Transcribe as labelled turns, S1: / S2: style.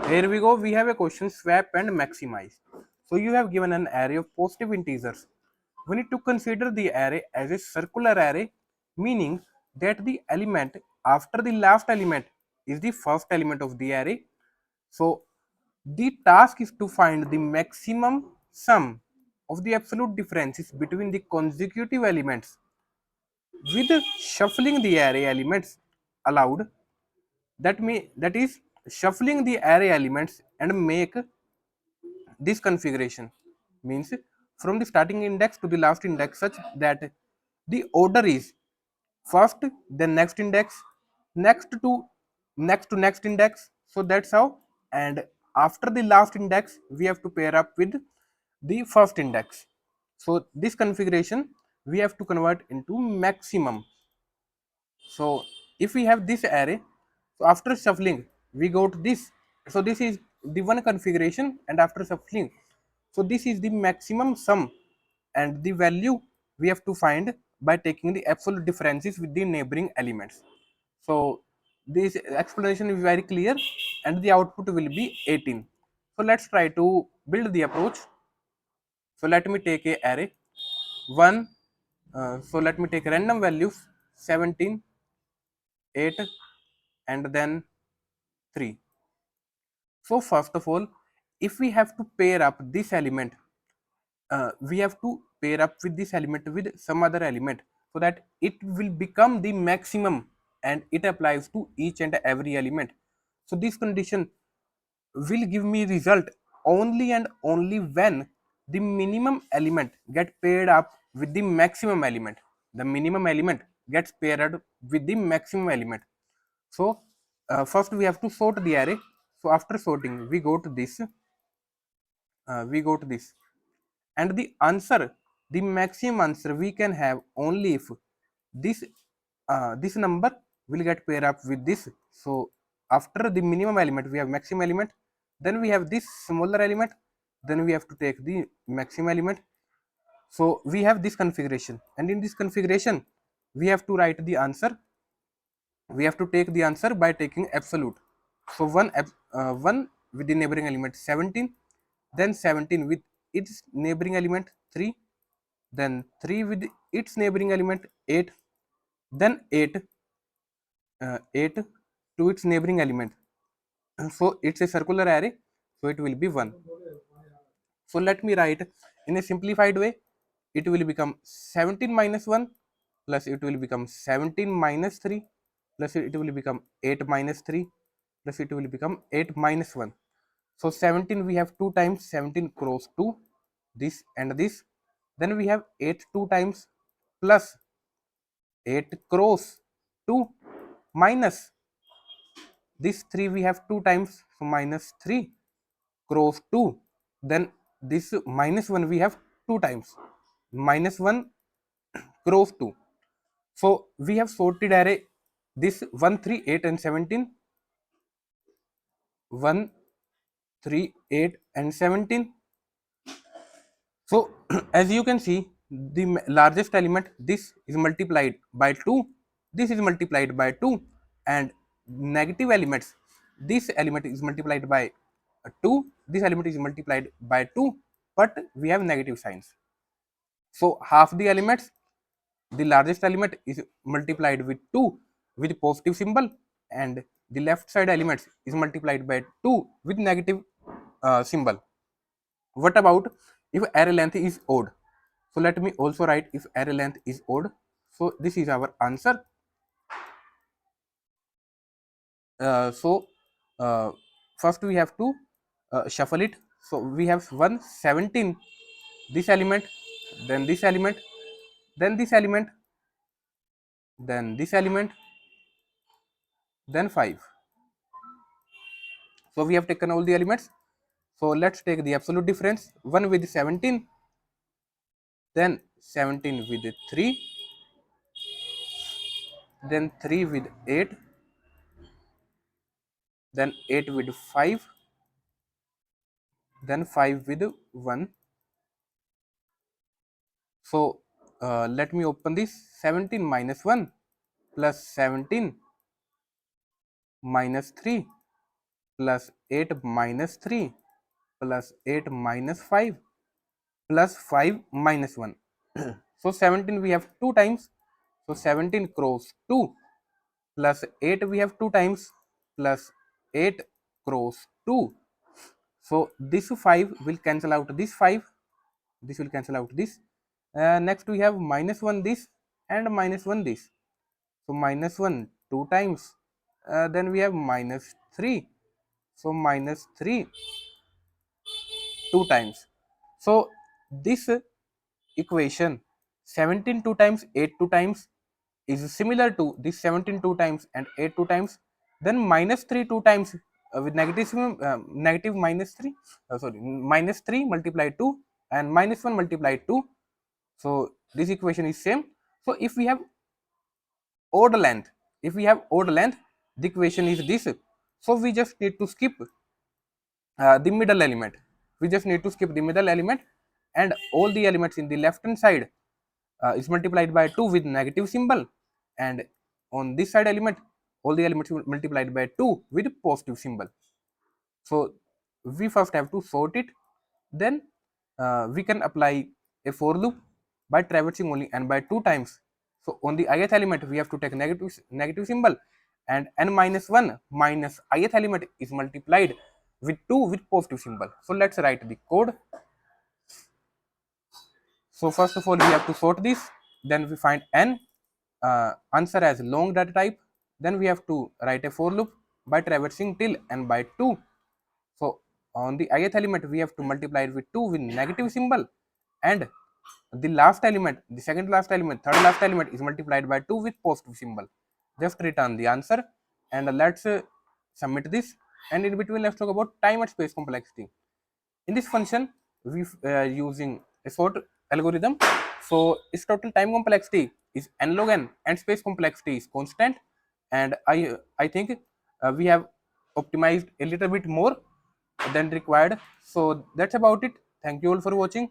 S1: Here we go. We have a question, swap and maximize. So you have given an array of positive integers. We need to consider the array as a circular array, meaning that the element after the last element is the first element of the array. So the task is to find the maximum sum of the absolute differences between the consecutive elements with shuffling the array elements allowed. That is shuffling the array elements and make this configuration, means from the starting index to the last index such that the order is first, then next index, next to next index. So that's how. And after the last index we have to pair up with the first index. So this configuration we have to convert into maximum. So if we have this array, so after shuffling we got this. So this is the one configuration, and after shuffling, so this is the maximum sum, and the value we have to find by taking the absolute differences with the neighboring elements. So this explanation is very clear, and the output will be 18. So let's try to build the approach. So let me take a array 1. So let me take random values 17, 8, and then 3. So first of all, if we have to pair up this element, we have to pair up with this element with some other element, so that it will become the maximum, and it applies to each and every element. So this condition will give me result only and only when the minimum element get paired up with the maximum element. The minimum element gets paired with the maximum element. So first we have to sort the array. So after sorting we go to this, and the answer, the maximum answer we can have only if this this number will get paired up with this. So after the minimum element we have maximum element, then we have this smaller element, then we have to take the maximum element. So we have this configuration, and in this configuration we have to write the answer. We have to take the answer by taking absolute. So 1 with the neighboring element 17, then 17 with its neighboring element 3, then 3 with its neighboring element 8, then 8 to its neighboring element. So it's a circular array, so it will be 1. So let me write in a simplified way. It will become 17 minus 1, plus it will become 17 minus 3, plus it will become 8 minus 3, plus it will become 8 minus 1. So 17 we have 2 times, 17 cross 2, this and this. Then we have 8 2 times, plus 8 cross 2, minus this 3 we have 2 times, so minus 3 cross 2. Then this minus 1 we have 2 times, minus 1 cross 2. So we have sorted array this 1 3 8 and 17, 1 3 8 and 17. So as you can see, the largest element, this is multiplied by 2, this is multiplied by 2, and negative elements, this element is multiplied by 2, this element is multiplied by 2, but we have negative signs. So half the elements, the largest element is multiplied with 2 with positive symbol, and the left side elements is multiplied by 2 with negative symbol. What about if array length is odd? So let me also write if array length is odd. So this is our answer. So first we have to shuffle it. So we have 1 17, this element, then this element, then this element, then this element, then 5. So we have taken all the elements. So let's take the absolute difference. 1 with 17, then 17 with 3, then 3 with 8, then 8 with 5, then 5 with 1. So let me open this. 17 minus 1 plus 17 minus 3 plus 8 minus 3 plus 8 minus 5 plus 5 minus 1. So 17 we have 2 times. So 17 cross 2 plus 8 we have 2 times plus 8 cross 2. So this 5 will cancel out this 5. This will cancel out this. Next we have minus 1 this and minus 1 this. So minus 1 2 times. Then we have minus 3. So minus 3 2 times. So this equation 17 2 times 8 2 times is similar to this 17 2 times and 8 2 times. Then minus 3 2 times with negative minus 3, sorry, minus 3 multiplied 2 and minus 1 multiplied 2. So this equation is same. So if we have odd length, the equation is this. So we just need to skip the middle element. We just need to skip the middle element, and all the elements in the left hand side is multiplied by 2 with negative symbol, and on this side element all the elements multiplied by 2 with positive symbol. So we first have to sort it, then we can apply a for loop by traversing only n by 2 times. So on the ith element we have to take negative symbol, and n minus 1 minus ith element is multiplied with 2 with positive symbol. So let's write the code. So first of all we have to sort this, then we find n answer as long data type, then we have to write a for loop by traversing till n by 2. So on the ith element we have to multiply it with 2 with negative symbol, and the last element, the second last element, third last element is multiplied by 2 with positive symbol. Just return the answer, and let's submit this. And in between let's talk about time and space complexity. In this function we using a sort algorithm. So its total time complexity is n log n and space complexity is constant, and I think we have optimized a little bit more than required. So that's about it. Thank you all for watching.